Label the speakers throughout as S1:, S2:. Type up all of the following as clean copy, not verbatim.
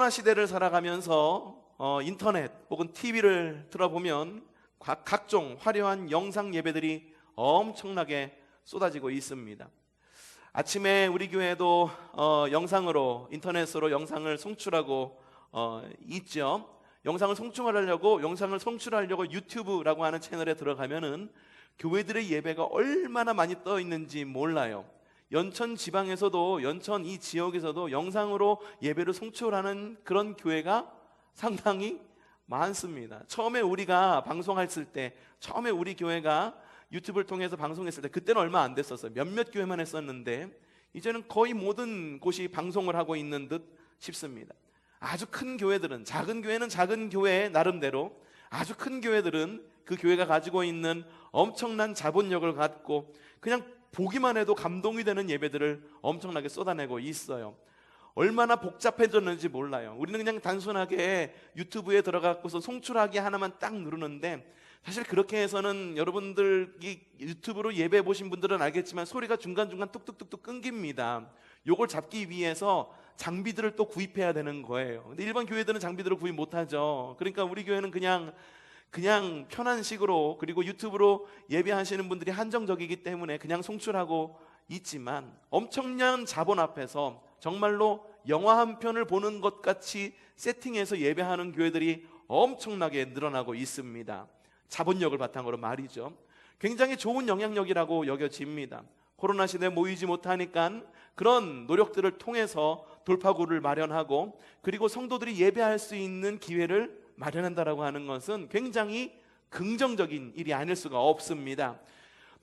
S1: 코로나 시대를 살아가면서 인터넷 혹은 TV를 틀어보면 각종 화려한 영상 예배들이 엄청나게 쏟아지고 있습니다. 아침에 우리 교회도 영상으로, 인터넷으로 영상을 송출하고 있죠. 영상을 송출하려고 유튜브라고 하는 채널에 들어가면은 교회들의 예배가 얼마나 많이 떠 있는지 몰라요. 연천 지방에서도, 연천 이 지역에서도 영상으로 예배를 송출하는 그런 교회가 상당히 많습니다. 처음에 우리가 방송했을 때, 처음에 우리 교회가 유튜브를 통해서 방송했을 때 그때는 얼마 안 됐었어요. 몇몇 교회만 했었는데 이제는 거의 모든 곳이 방송을 하고 있는 듯 싶습니다. 아주 큰 교회들은, 작은 교회는 작은 교회 나름대로, 아주 큰 교회들은 그 교회가 가지고 있는 엄청난 자본력을 갖고 그냥 보기만 해도 감동이 되는 예배들을 엄청나게 쏟아내고 있어요. 얼마나 복잡해졌는지 몰라요. 우리는 그냥 단순하게 유튜브에 들어가고서 송출하기 하나만 딱 누르는데, 사실 그렇게 해서는 여러분들이 유튜브로 예배 보신 분들은 알겠지만 소리가 중간중간 뚝뚝뚝뚝 끊깁니다. 요걸 잡기 위해서 장비들을 또 구입해야 되는 거예요. 근데 일반 교회들은 장비들을 구입 못하죠. 그러니까 우리 교회는 그냥 편한 식으로, 그리고 유튜브로 예배하시는 분들이 한정적이기 때문에 그냥 송출하고 있지만, 엄청난 자본 앞에서 정말로 영화 한 편을 보는 것 같이 세팅해서 예배하는 교회들이 엄청나게 늘어나고 있습니다. 자본력을 바탕으로 말이죠. 굉장히 좋은 영향력이라고 여겨집니다. 코로나 시대에 모이지 못하니까 그런 노력들을 통해서 돌파구를 마련하고, 그리고 성도들이 예배할 수 있는 기회를 마련한다라고 하는 것은 굉장히 긍정적인 일이 아닐 수가 없습니다.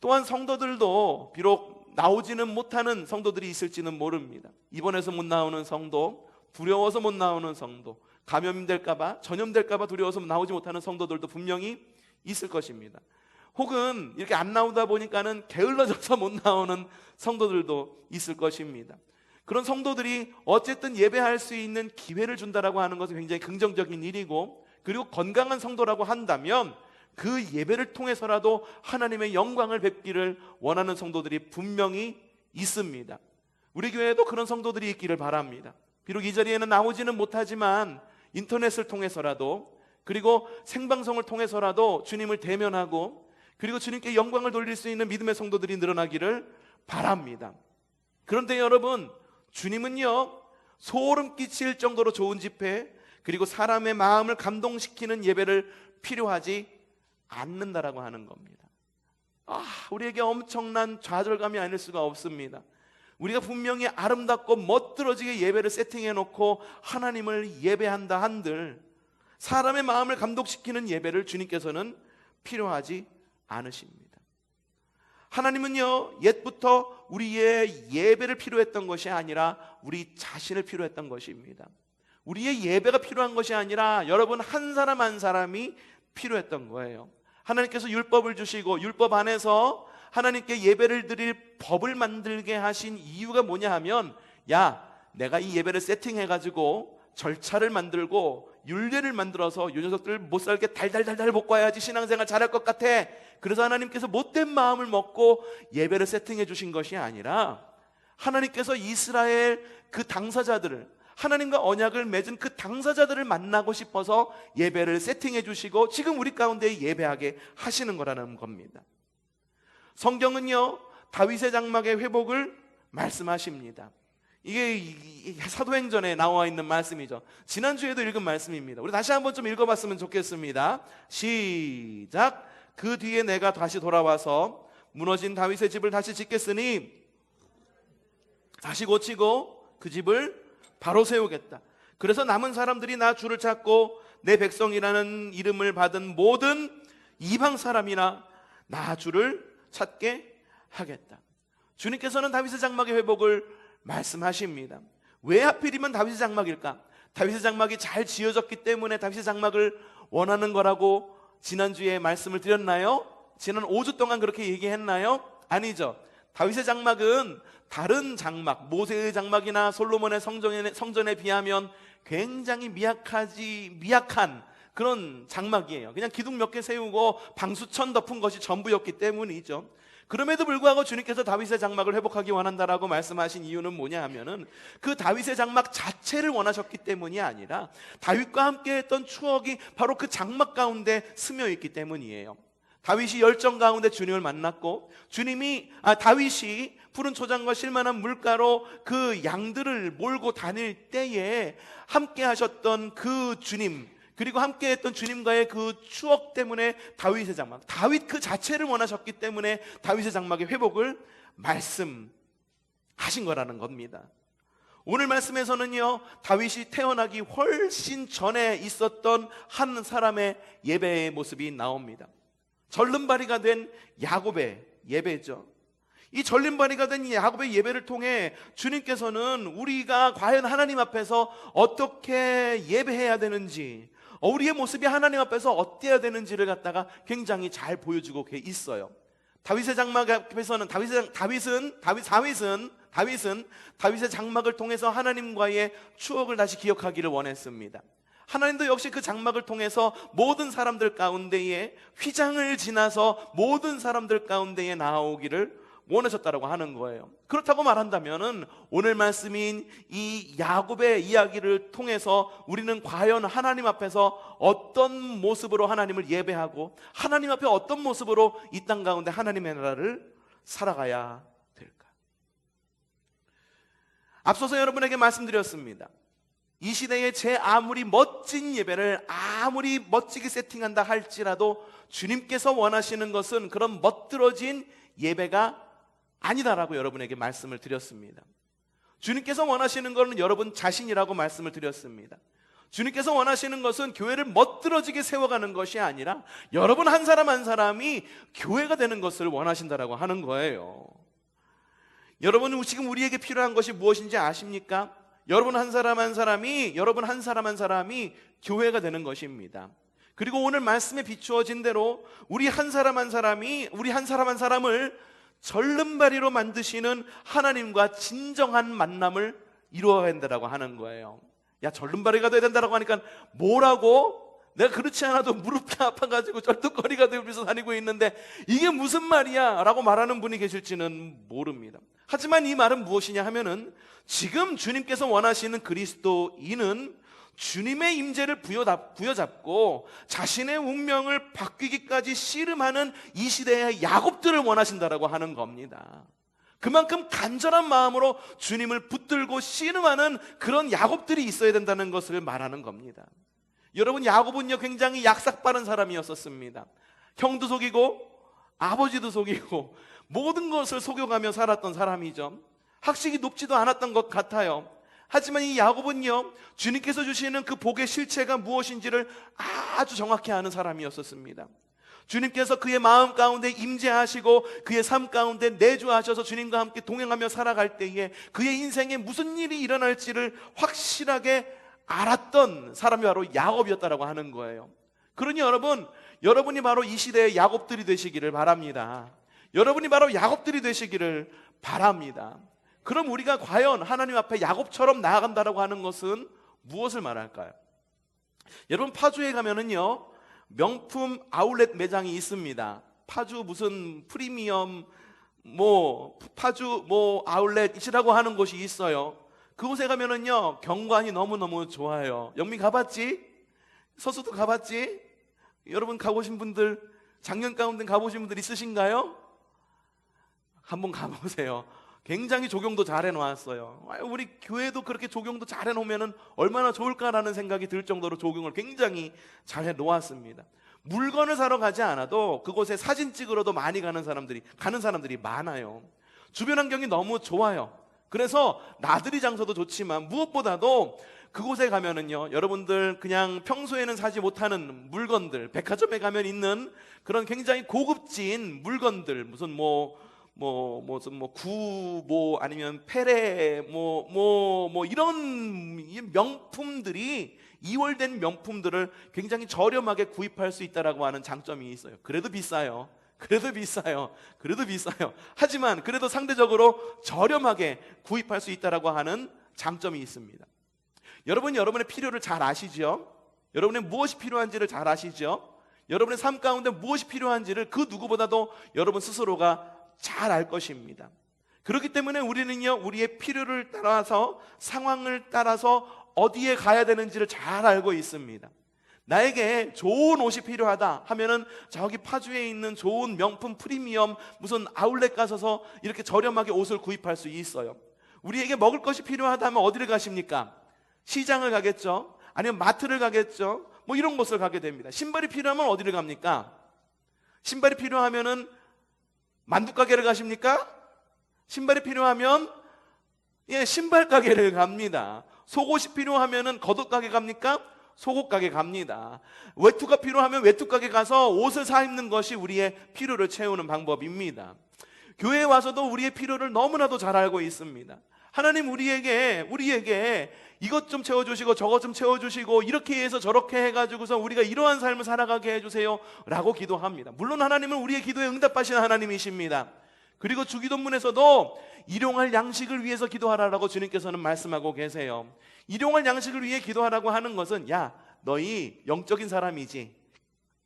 S1: 또한 성도들도 비록 나오지는 못하는 성도들이 있을지는 모릅니다. 입원해서 못 나오는 성도, 두려워서 못 나오는 성도, 감염될까봐, 전염될까봐 두려워서 나오지 못하는 성도들도 분명히 있을 것입니다. 혹은 이렇게 안 나오다 보니까는 게을러져서 못 나오는 성도들도 있을 것입니다. 그런 성도들이 어쨌든 예배할 수 있는 기회를 준다라고 하는 것은 굉장히 긍정적인 일이고, 그리고 건강한 성도라고 한다면 그 예배를 통해서라도 하나님의 영광을 뵙기를 원하는 성도들이 분명히 있습니다. 우리 교회에도 그런 성도들이 있기를 바랍니다. 비록 이 자리에는 나오지는 못하지만 인터넷을 통해서라도, 그리고 생방송을 통해서라도 주님을 대면하고, 그리고 주님께 영광을 돌릴 수 있는 믿음의 성도들이 늘어나기를 바랍니다. 그런데 여러분, 주님은요, 소름 끼칠 정도로 좋은 집회, 그리고 사람의 마음을 감동시키는 예배를 필요하지 않는다라고 하는 겁니다. 우리에게 엄청난 좌절감이 아닐 수가 없습니다. 우리가 분명히 아름답고 멋들어지게 예배를 세팅해 놓고 하나님을 예배한다 한들, 사람의 마음을 감동시키는 예배를 주님께서는 필요하지 않으십니다. 하나님은요, 옛부터 우리의 예배를 필요했던 것이 아니라 우리 자신을 필요했던 것입니다. 우리의 예배가 필요한 것이 아니라 여러분 한 사람 한 사람이 필요했던 거예요. 하나님께서 율법을 주시고 율법 안에서 하나님께 예배를 드릴 법을 만들게 하신 이유가 뭐냐 하면, 야, 내가 이 예배를 세팅해가지고 절차를 만들고 율례를 만들어서 이 녀석들 못 살게 달달달달 볶아야지 신앙생활 잘할 것 같아. 그래서 하나님께서 못된 마음을 먹고 예배를 세팅해 주신 것이 아니라, 하나님께서 이스라엘 그 당사자들을, 하나님과 언약을 맺은 그 당사자들을 만나고 싶어서 예배를 세팅해 주시고 지금 우리 가운데 예배하게 하시는 거라는 겁니다. 성경은요, 다윗의 장막의 회복을 말씀하십니다. 이게 사도행전에 나와 있는 말씀이죠. 지난주에도 읽은 말씀입니다. 우리 다시 한번 좀 읽어봤으면 좋겠습니다. 시작. 그 뒤에 내가 다시 돌아와서 무너진 다윗의 집을 다시 짓겠으니 다시 고치고 그 집을 바로 세우겠다. 그래서 남은 사람들이 나 주를 찾고 내 백성이라는 이름을 받은 모든 이방 사람이나 나 주를 찾게 하겠다. 주님께서는 다윗의 장막의 회복을 말씀하십니다. 왜 하필이면 다윗의 장막일까? 다윗의 장막이 잘 지어졌기 때문에 다윗의 장막을 원하는 거라고 지난주에 말씀을 드렸나요? 지난 5주 동안 그렇게 얘기했나요? 아니죠. 다윗의 장막은 다른 장막, 모세의 장막이나 솔로몬의 성전에 비하면 굉장히 미약한 그런 장막이에요. 그냥 기둥 몇 개 세우고 방수천 덮은 것이 전부였기 때문이죠. 그럼에도 불구하고 주님께서 다윗의 장막을 회복하기 원한다라고 말씀하신 이유는 뭐냐 하면은 그 다윗의 장막 자체를 원하셨기 때문이 아니라 다윗과 함께 했던 추억이 바로 그 장막 가운데 스며 있기 때문이에요. 다윗이 열정 가운데 주님을 만났고 다윗이 푸른 초장과 실만한 물가로 그 양들을 몰고 다닐 때에 함께 하셨던 그 주님, 그리고 함께 했던 주님과의 그 추억 때문에 다윗의 장막, 다윗 그 자체를 원하셨기 때문에 다윗의 장막의 회복을 말씀하신 거라는 겁니다. 오늘 말씀에서는요, 다윗이 태어나기 훨씬 전에 있었던 한 사람의 예배의 모습이 나옵니다. 절름발이가 된 야곱의 예배죠. 이 절름발이가 된 야곱의 예배를 통해 주님께서는 우리가 과연 하나님 앞에서 어떻게 예배해야 되는지, 우리의 모습이 하나님 앞에서 어때야 되는지를 갖다가 굉장히 잘 보여주고 있어요. 다윗의 장막 앞에서는 다윗의 장막을 통해서 하나님과의 추억을 다시 기억하기를 원했습니다. 하나님도 역시 그 장막을 통해서 모든 사람들 가운데에 휘장을 지나서 모든 사람들 가운데에 나오기를 원하셨다라고 하는 거예요. 그렇다고 말한다면은 오늘 말씀인 이 야곱의 이야기를 통해서 우리는 과연 하나님 앞에서 어떤 모습으로 하나님을 예배하고 하나님 앞에 어떤 모습으로 이 땅 가운데 하나님의 나라를 살아가야 될까? 앞서서 여러분에게 말씀드렸습니다. 이 시대에 제 아무리 멋진 예배를 아무리 멋지게 세팅한다 할지라도 주님께서 원하시는 것은 그런 멋들어진 예배가 아니다라고 여러분에게 말씀을 드렸습니다. 주님께서 원하시는 것은 여러분 자신이라고 말씀을 드렸습니다. 주님께서 원하시는 것은 교회를 멋들어지게 세워가는 것이 아니라 여러분 한 사람 한 사람이 교회가 되는 것을 원하신다라고 하는 거예요. 여러분은 지금 우리에게 필요한 것이 무엇인지 아십니까? 여러분 한 사람 한 사람이 교회가 되는 것입니다. 그리고 오늘 말씀에 비추어진 대로 우리 한 사람 한 사람을 절름발이로 만드시는 하나님과 진정한 만남을 이루어야 된다고 하는 거예요. 야, 절름발이가 돼야 된다고 하니까 뭐라고? 내가 그렇지 않아도 무릎이 아파가지고 쩔뚝거리가 되면서 다니고 있는데 이게 무슨 말이야? 라고 말하는 분이 계실지는 모릅니다. 하지만 이 말은 무엇이냐 하면은 지금 주님께서 원하시는 그리스도인은 주님의 임재를 부여잡고 자신의 운명을 바뀌기까지 씨름하는 이 시대의 야곱들을 원하신다라고 하는 겁니다. 그만큼 간절한 마음으로 주님을 붙들고 씨름하는 그런 야곱들이 있어야 된다는 것을 말하는 겁니다. 여러분, 야곱은요 굉장히 약삭빠른 사람이었었습니다. 형도 속이고 아버지도 속이고 모든 것을 속여가며 살았던 사람이죠. 학식이 높지도 않았던 것 같아요. 하지만 이 야곱은요 주님께서 주시는 그 복의 실체가 무엇인지를 아주 정확히 아는 사람이었었습니다. 주님께서 그의 마음 가운데 임재하시고 그의 삶 가운데 내주하셔서 주님과 함께 동행하며 살아갈 때에 그의 인생에 무슨 일이 일어날지를 확실하게 알았던 사람이 바로 야곱이었다라고 하는 거예요. 그러니 여러분이 바로 이 시대의 야곱들이 되시기를 바랍니다. 여러분이 바로 야곱들이 되시기를 바랍니다. 그럼 우리가 과연 하나님 앞에 야곱처럼 나아간다라고 하는 것은 무엇을 말할까요? 여러분, 파주에 가면은요 명품 아울렛 매장이 있습니다. 파주 무슨 프리미엄 파주 아울렛이라고 하는 곳이 있어요. 그곳에 가면은요 경관이 너무너무 좋아요. 영민 가봤지? 서수도 가봤지? 여러분 가보신 분들, 작년 가운데 가보신 분들 있으신가요? 한번 가보세요. 굉장히 조경도 잘 해놓았어요. 우리 교회도 그렇게 조경도 잘 해놓으면 얼마나 좋을까라는 생각이 들 정도로 조경을 굉장히 잘 해놓았습니다. 물건을 사러 가지 않아도 그곳에 사진 찍으러도 많이 가는 사람들이 많아요. 주변 환경이 너무 좋아요. 그래서 나들이 장소도 좋지만 무엇보다도 그곳에 가면은요 여러분들 그냥 평소에는 사지 못하는 물건들, 백화점에 가면 있는 그런 굉장히 고급진 물건들, 무슨 아니면 페레 이런 명품들이, 이월된 명품들을 굉장히 저렴하게 구입할 수 있다라고 하는 장점이 있어요. 그래도 비싸요. 하지만 그래도 상대적으로 저렴하게 구입할 수 있다라고 하는 장점이 있습니다. 여러분, 여러분의 필요를 잘 아시죠? 여러분의 무엇이 필요한지를 잘 아시죠? 여러분의 삶 가운데 무엇이 필요한지를 그 누구보다도 여러분 스스로가 잘 알 것입니다. 그렇기 때문에 우리는요, 우리의 필요를 따라서, 상황을 따라서 어디에 가야 되는지를 잘 알고 있습니다. 나에게 좋은 옷이 필요하다 하면은 저기 파주에 있는 좋은 명품 프리미엄 무슨 아울렛 가서 이렇게 저렴하게 옷을 구입할 수 있어요. 우리에게 먹을 것이 필요하다 하면 어디를 가십니까? 시장을 가겠죠. 아니면 마트를 가겠죠. 뭐 이런 곳을 가게 됩니다. 신발이 필요하면 어디를 갑니까? 신발이 필요하면은 만두 가게를 가십니까? 신발이 필요하면 신발 가게를 갑니다. 속옷이 필요하면은 겉옷 가게 갑니까? 속옷 가게 갑니다. 외투가 필요하면 외투 가게 가서 옷을 사 입는 것이 우리의 필요를 채우는 방법입니다. 교회에 와서도 우리의 필요를 너무나도 잘 알고 있습니다. 하나님 우리에게 이것 좀 채워주시고 저것 좀 채워주시고 이렇게 해서 저렇게 해가지고서 우리가 이러한 삶을 살아가게 해주세요 라고 기도합니다. 물론 하나님은 우리의 기도에 응답하시는 하나님이십니다. 그리고 주기도문에서도 일용할 양식을 위해서 기도하라라고 주님께서는 말씀하고 계세요. 일용할 양식을 위해 기도하라고 하는 것은, 야, 너희 영적인 사람이지,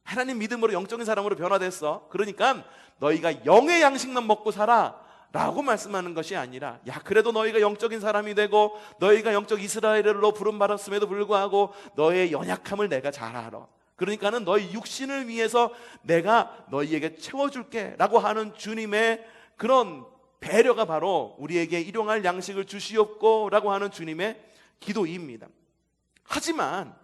S1: 하나님 믿음으로 영적인 사람으로 변화됐어, 그러니까 너희가 영의 양식만 먹고 살아 라고 말씀하는 것이 아니라, 야, 그래도 너희가 영적인 사람이 되고 너희가 영적 이스라엘로 부름받았음에도 불구하고 너의 연약함을 내가 잘 알아. 그러니까는 너희 육신을 위해서 내가 너희에게 채워줄게 라고 하는 주님의 그런 배려가 바로 우리에게 일용할 양식을 주시옵고 라고 하는 주님의 기도입니다. 하지만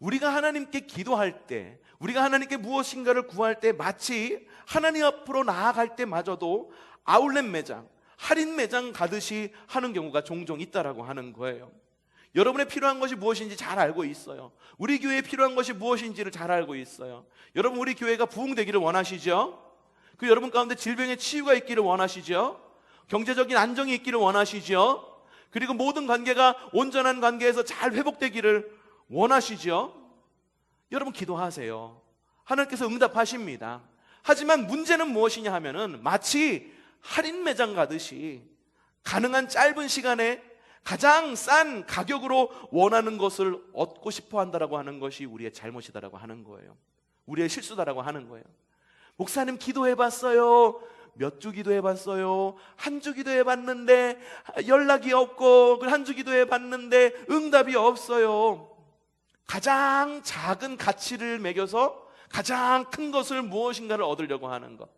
S1: 우리가 하나님께 기도할 때, 우리가 하나님께 무엇인가를 구할 때 마치 하나님 앞으로 나아갈 때마저도 아울렛 매장, 할인 매장 가듯이 하는 경우가 종종 있다라고 하는 거예요. 여러분의 필요한 것이 무엇인지 잘 알고 있어요. 우리 교회에 필요한 것이 무엇인지를 잘 알고 있어요. 여러분, 우리 교회가 부흥되기를 원하시죠? 그 여러분 가운데 질병의 치유가 있기를 원하시죠? 경제적인 안정이 있기를 원하시죠? 그리고 모든 관계가 온전한 관계에서 잘 회복되기를 원하시죠? 여러분 기도하세요. 하나님께서 응답하십니다. 하지만 문제는 무엇이냐 하면은 마치 할인 매장 가듯이 가능한 짧은 시간에 가장 싼 가격으로 원하는 것을 얻고 싶어 한다라고 하는 것이 우리의 잘못이다라고 하는 거예요. 우리의 실수다라고 하는 거예요. 목사님 기도해봤어요. 몇 주 기도해봤어요. 한 주 기도해봤는데 연락이 없고, 한 주 기도해봤는데 응답이 없어요. 가장 작은 가치를 매겨서 가장 큰 것을 무엇인가를 얻으려고 하는 것.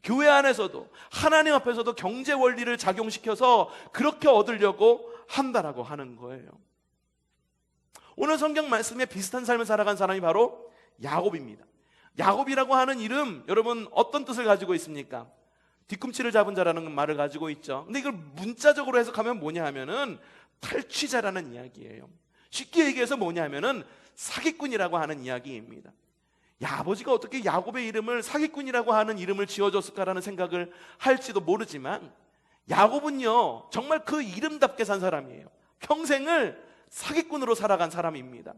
S1: 교회 안에서도 하나님 앞에서도 경제 원리를 작용시켜서 그렇게 얻으려고 한다라고 하는 거예요. 오늘 성경 말씀에 비슷한 삶을 살아간 사람이 바로 야곱입니다. 야곱이라고 하는 이름, 여러분 어떤 뜻을 가지고 있습니까? 뒤꿈치를 잡은 자라는 말을 가지고 있죠. 근데 이걸 문자적으로 해석하면 뭐냐 하면은 탈취자라는 이야기예요. 쉽게 얘기해서 뭐냐 하면은 사기꾼이라고 하는 이야기입니다. 야, 아버지가 어떻게 야곱의 이름을 사기꾼이라고 하는 이름을 지어줬을까라는 생각을 할지도 모르지만, 야곱은요 정말 그 이름답게 산 사람이에요. 평생을 사기꾼으로 살아간 사람입니다.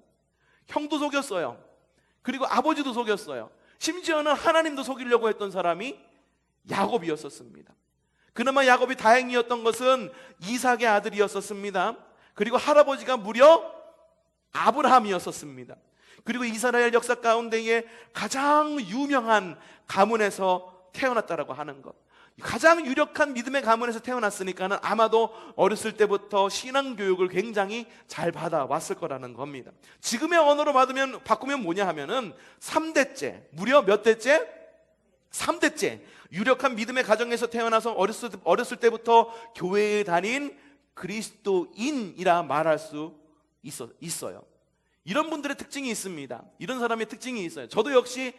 S1: 형도 속였어요. 그리고 아버지도 속였어요. 심지어는 하나님도 속이려고 했던 사람이 야곱이었었습니다. 그나마 야곱이 다행이었던 것은 이삭의 아들이었었습니다. 그리고 할아버지가 무려 아브라함이었었습니다. 그리고 이스라엘 역사 가운데에 가장 유명한 가문에서 태어났다라고 하는 것, 가장 유력한 믿음의 가문에서 태어났으니까는 아마도 어렸을 때부터 신앙 교육을 굉장히 잘 받아왔을 거라는 겁니다. 지금의 언어로 바꾸면 뭐냐 하면은 3대째, 무려 몇 대째? 3대째 유력한 믿음의 가정에서 태어나서 어렸을 때부터 교회에 다닌 그리스도인이라 말할 수 있어요. 이런 분들의 특징이 있습니다. 이런 사람의 특징이 있어요. 저도 역시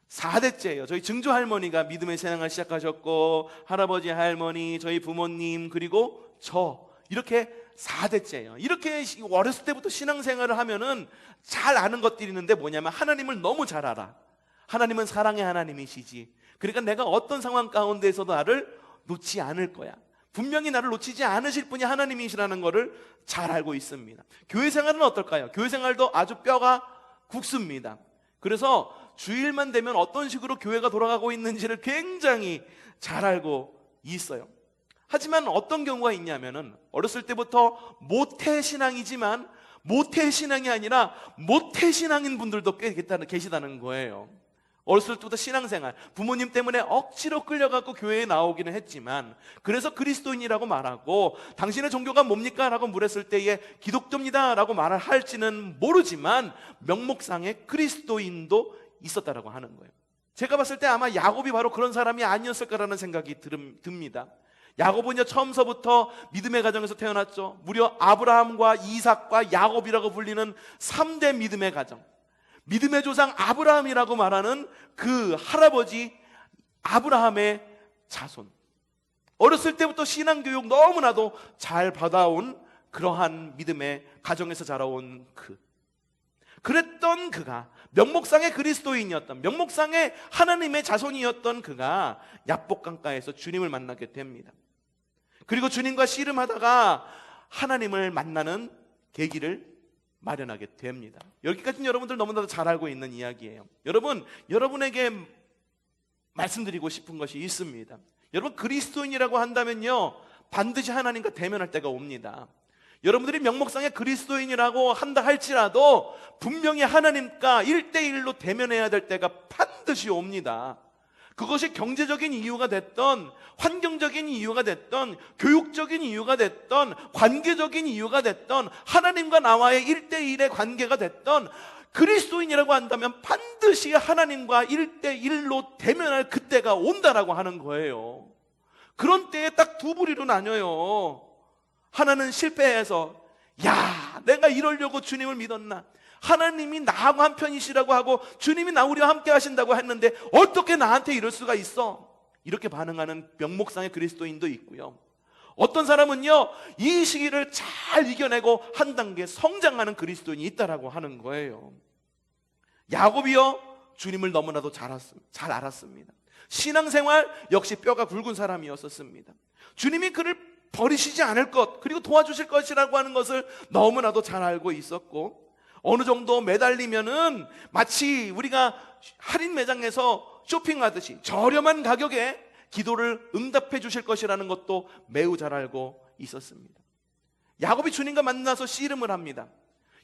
S1: 4대째예요. 저희 증조 할머니가 믿음의 신앙을 시작하셨고, 할아버지, 할머니, 저희 부모님, 그리고 저, 이렇게 4대째예요. 이렇게 어렸을 때부터 신앙생활을 하면은 잘 아는 것들이 있는데 뭐냐면 하나님을 너무 잘 알아. 하나님은 사랑의 하나님이시지. 그러니까 내가 어떤 상황 가운데에서도 나를 놓지 않을 거야. 분명히 나를 놓치지 않으실 분이 하나님이시라는 것을 잘 알고 있습니다. 교회 생활은 어떨까요? 교회 생활도 아주 뼈가 굵습니다. 그래서 주일만 되면 어떤 식으로 교회가 돌아가고 있는지를 굉장히 잘 알고 있어요. 하지만 어떤 경우가 있냐면은 어렸을 때부터 모태신앙이지만 모태신앙이 아니라 모태신앙인 분들도 꽤 계시다는 거예요. 어렸을 때부터 신앙생활, 부모님 때문에 억지로 끌려가고 교회에 나오기는 했지만, 그래서 그리스도인이라고 말하고, 당신의 종교가 뭡니까? 라고 물었을 때에 기독교입니다 라고 말을 할지는 모르지만 명목상의 그리스도인도 있었다라고 하는 거예요. 제가 봤을 때 아마 야곱이 바로 그런 사람이 아니었을까라는 생각이 듭니다. 야곱은요, 처음서부터 믿음의 가정에서 태어났죠. 무려 아브라함과 이삭과 야곱이라고 불리는 3대 믿음의 가정, 믿음의 조상 아브라함이라고 말하는 그 할아버지 아브라함의 자손, 어렸을 때부터 신앙교육 너무나도 잘 받아온 그러한 믿음의 가정에서 자라온 그랬던 그가, 명목상의 그리스도인이었던, 명목상의 하나님의 자손이었던 그가 야복강가에서 주님을 만나게 됩니다. 그리고 주님과 씨름하다가 하나님을 만나는 계기를 마련하게 됩니다. 여기까지는 여러분들 너무나도 잘 알고 있는 이야기예요. 여러분에게 말씀드리고 싶은 것이 있습니다. 여러분, 그리스도인이라고 한다면요, 반드시 하나님과 대면할 때가 옵니다. 여러분들이 명목상의 그리스도인이라고 한다 할지라도 분명히 하나님과 1대1로 대면해야 될 때가 반드시 옵니다. 그것이 경제적인 이유가 됐던, 환경적인 이유가 됐던, 교육적인 이유가 됐던, 관계적인 이유가 됐던, 하나님과 나와의 1대1의 관계가 됐던, 그리스도인이라고 한다면 반드시 하나님과 1대1로 대면할 그때가 온다라고 하는 거예요. 그런 때에 딱 두 부류로 나뉘어요. 하나는 실패해서, 야, 내가 이러려고 주님을 믿었나? 하나님이 나하고 한편이시라고 하고 주님이 우리와 함께 하신다고 했는데 어떻게 나한테 이럴 수가 있어? 이렇게 반응하는 명목상의 그리스도인도 있고요. 어떤 사람은요, 이 시기를 잘 이겨내고 한 단계 성장하는 그리스도인이 있다라고 하는 거예요. 야곱이요, 주님을 너무나도 잘 알았습니다. 신앙생활 역시 뼈가 굵은 사람이었었습니다. 주님이 그를 버리시지 않을 것, 그리고 도와주실 것이라고 하는 것을 너무나도 잘 알고 있었고, 어느 정도 매달리면은 마치 우리가 할인 매장에서 쇼핑하듯이 저렴한 가격에 기도를 응답해 주실 것이라는 것도 매우 잘 알고 있었습니다. 야곱이 주님과 만나서 씨름을 합니다.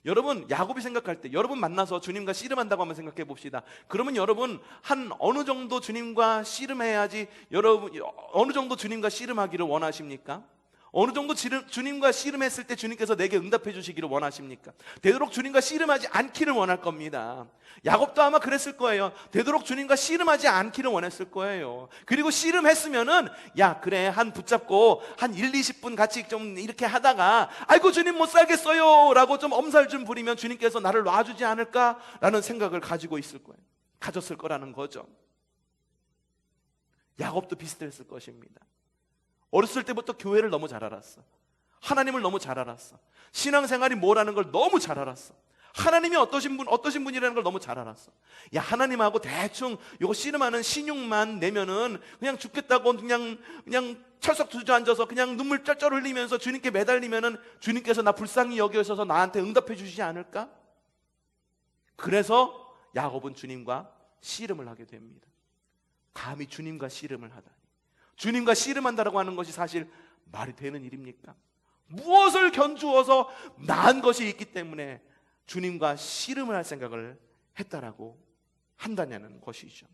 S1: 여러분, 야곱이 생각할 때 여러분 만나서 주님과 씨름한다고 한번 생각해 봅시다. 그러면 여러분 한 어느 정도 주님과 씨름해야지, 여러분 어느 정도 주님과 씨름하기를 원하십니까? 어느 정도 주님과 씨름했을 때 주님께서 내게 응답해 주시기를 원하십니까? 되도록 주님과 씨름하지 않기를 원할 겁니다. 야곱도 아마 그랬을 거예요. 되도록 주님과 씨름하지 않기를 원했을 거예요. 그리고 씨름했으면은, 야, 그래, 한 붙잡고 한 1, 20분 같이 좀 이렇게 하다가, 아이고 주님 못 살겠어요 라고 좀 엄살 좀 부리면 주님께서 나를 놔주지 않을까라는 생각을 가졌을 거라는 거죠. 야곱도 비슷했을 것입니다. 어렸을 때부터 교회를 너무 잘 알았어. 하나님을 너무 잘 알았어. 신앙생활이 뭐라는 걸 너무 잘 알았어. 하나님이 어떠신 분이라는 걸 너무 잘 알았어. 야, 하나님하고 대충 요거 씨름하는 신용만 내면은 그냥 죽겠다고 그냥 철썩 주저앉아서 그냥 눈물 쩔쩔 흘리면서 주님께 매달리면은 주님께서 나 불쌍히 여기셔서 나한테 응답해 주시지 않을까? 그래서 야곱은 주님과 씨름을 하게 됩니다. 감히 주님과 씨름을 하다니. 주님과 씨름한다라고 하는 것이 사실 말이 되는 일입니까? 무엇을 견주어서 나은 것이 있기 때문에 주님과 씨름을 할 생각을 했다라고 한다냐는 것이죠.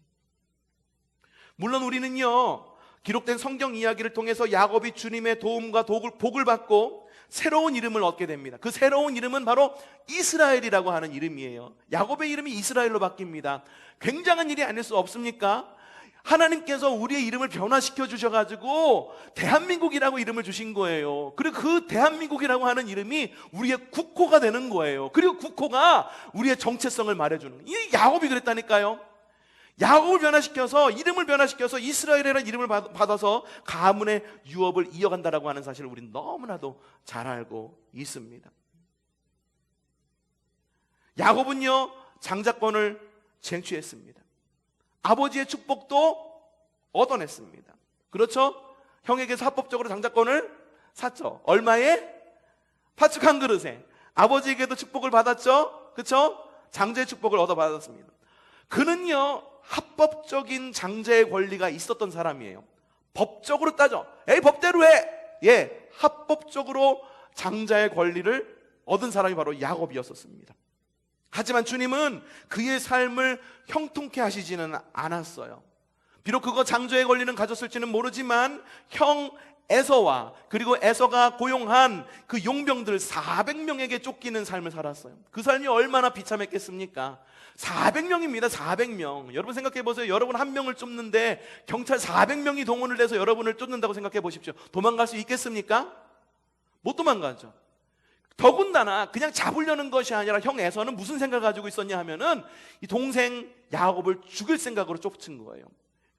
S1: 물론 우리는요, 기록된 성경 이야기를 통해서 야곱이 주님의 도움과 복을 받고 새로운 이름을 얻게 됩니다. 그 새로운 이름은 바로 이스라엘이라고 하는 이름이에요. 야곱의 이름이 이스라엘로 바뀝니다. 굉장한 일이 아닐 수 없습니까? 하나님께서 우리의 이름을 변화시켜 주셔가지고 대한민국이라고 이름을 주신 거예요. 그리고 그 대한민국이라고 하는 이름이 우리의 국호가 되는 거예요. 그리고 국호가 우리의 정체성을 말해주는 거예요. 이 야곱이 그랬다니까요. 야곱을 변화시켜서, 이름을 변화시켜서 이스라엘이라는 이름을 받아서 가문의 유업을 이어간다라고 하는 사실을 우리는 너무나도 잘 알고 있습니다. 야곱은요, 장자권을 쟁취했습니다. 아버지의 축복도 얻어냈습니다. 그렇죠? 형에게서 합법적으로 장자권을 샀죠. 얼마에? 팥죽 한 그릇에. 아버지에게도 축복을 받았죠. 그렇죠? 장자의 축복을 얻어받았습니다. 그는요, 합법적인 장자의 권리가 있었던 사람이에요. 법적으로 따져. 에이, 법대로 해. 예, 합법적으로 장자의 권리를 얻은 사람이 바로 야곱이었었습니다. 하지만 주님은 그의 삶을 형통케 하시지는 않았어요. 비록 그거 장저에 걸리는 가졌을지는 모르지만 형 에서와 그리고 에서가 고용한 그 용병들 400명에게 쫓기는 삶을 살았어요. 그 삶이 얼마나 비참했겠습니까? 400명입니다. 400명. 여러분 생각해 보세요. 여러분 한 명을 쫓는데 경찰 400명이 동원을 해서 여러분을 쫓는다고 생각해 보십시오. 도망갈 수 있겠습니까? 못 도망가죠. 더군다나 그냥 잡으려는 것이 아니라 형 에서는 무슨 생각을 가지고 있었냐 하면은 이 동생 야곱을 죽일 생각으로 쫓은 거예요.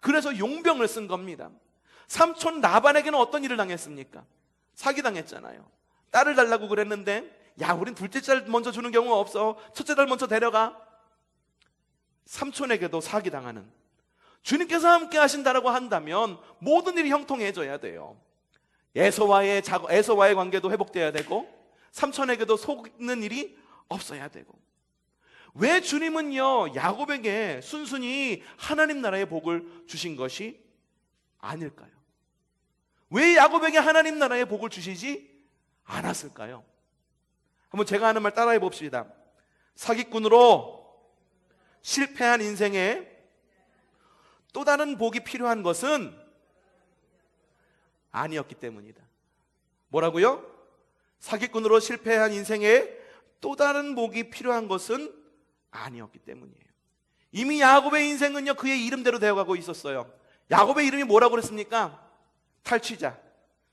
S1: 그래서 용병을 쓴 겁니다. 삼촌 라반에게는 어떤 일을 당했습니까? 사기당했잖아요. 딸을 달라고 그랬는데 야 우린 둘째 딸 먼저 주는 경우가 없어, 첫째 딸 먼저 데려가. 삼촌에게도 사기당하는, 주님께서 함께 하신다라고 한다면 모든 일이 형통해져야 돼요. 에서와의 관계도 회복돼야 되고 삼촌에게도 속는 일이 없어야 되고. 왜 주님은요 야곱에게 순순히 하나님 나라의 복을 주신 것이 아닐까요? 왜 야곱에게 하나님 나라의 복을 주시지 않았을까요? 한번 제가 하는 말 따라해 봅시다. 사기꾼으로 실패한 인생에 또 다른 복이 필요한 것은 아니었기 때문이다. 뭐라고요? 사기꾼으로 실패한 인생에 또 다른 복이 필요한 것은 아니었기 때문이에요. 이미 야곱의 인생은요 그의 이름대로 되어가고 있었어요. 야곱의 이름이 뭐라고 그랬습니까? 탈취자,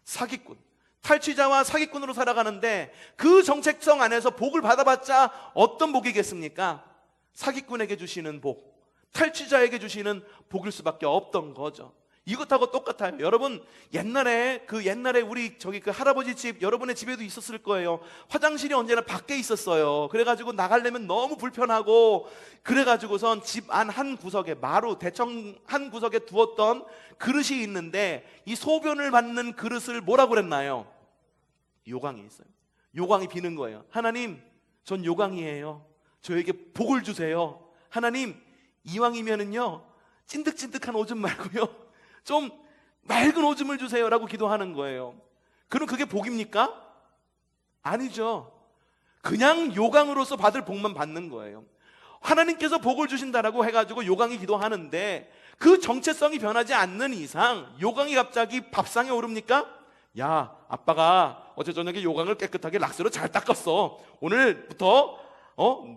S1: 사기꾼. 탈취자와 사기꾼으로 살아가는데 그 정체성 안에서 복을 받아봤자 어떤 복이겠습니까? 사기꾼에게 주시는 복, 탈취자에게 주시는 복일 수밖에 없던 거죠. 이것하고 똑같아요. 여러분 옛날에 우리 그 할아버지 집, 여러분의 집에도 있었을 거예요. 화장실이 언제나 밖에 있었어요. 그래가지고 나가려면 너무 불편하고, 그래가지고선 집 안 한 구석에, 마루 대청 한 구석에 두었던 그릇이 있는데 이 소변을 받는 그릇을 뭐라고 그랬나요? 요강이 있어요. 요강이 비는 거예요. 하나님, 전 요강이에요. 저에게 복을 주세요. 하나님, 이왕이면은요 찐득찐득한 오줌 말고요 좀 맑은 오줌을 주세요 라고 기도하는 거예요. 그럼 그게 복입니까? 아니죠. 그냥 요강으로서 받을 복만 받는 거예요. 하나님께서 복을 주신다라고 해가지고 요강이 기도하는데 그 정체성이 변하지 않는 이상 요강이 갑자기 밥상에 오릅니까? 야, 아빠가 어제 저녁에 요강을 깨끗하게 락스로 잘 닦았어. 오늘부터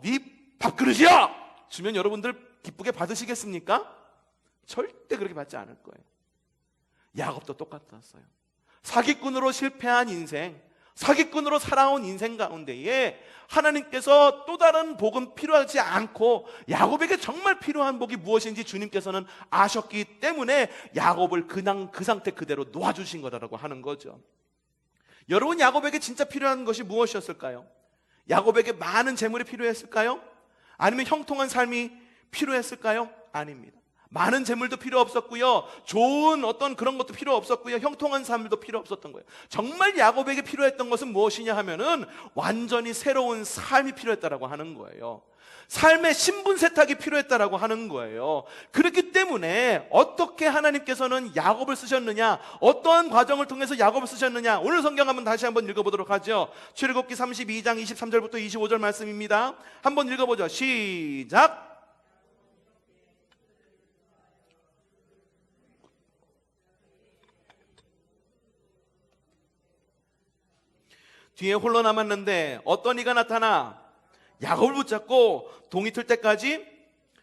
S1: 네 밥그릇이야! 주면 여러분들 기쁘게 받으시겠습니까? 절대 그렇게 받지 않을 거예요. 야곱도 똑같았어요. 사기꾼으로 실패한 인생, 사기꾼으로 살아온 인생 가운데에 하나님께서 또 다른 복은 필요하지 않고 야곱에게 정말 필요한 복이 무엇인지 주님께서는 아셨기 때문에 야곱을 그냥 그 상태 그대로 놓아주신 거다라고 하는 거죠. 여러분, 야곱에게 진짜 필요한 것이 무엇이었을까요? 야곱에게 많은 재물이 필요했을까요? 아니면 형통한 삶이 필요했을까요? 아닙니다. 많은 재물도 필요 없었고요, 좋은 어떤 그런 것도 필요 없었고요, 형통한 삶도 필요 없었던 거예요. 정말 야곱에게 필요했던 것은 무엇이냐 하면은 완전히 새로운 삶이 필요했다라고 하는 거예요. 삶의 신분 세탁이 필요했다라고 하는 거예요. 그렇기 때문에 어떻게 하나님께서는 야곱을 쓰셨느냐, 어떠한 과정을 통해서 야곱을 쓰셨느냐, 오늘 성경 한번 다시 한번 읽어보도록 하죠. 출애굽기 32장 23절부터 25절 말씀입니다. 한번 읽어보죠. 시작. 뒤에 홀로 남았는데 어떤 이가 나타나 야곱을 붙잡고 동이 틀 때까지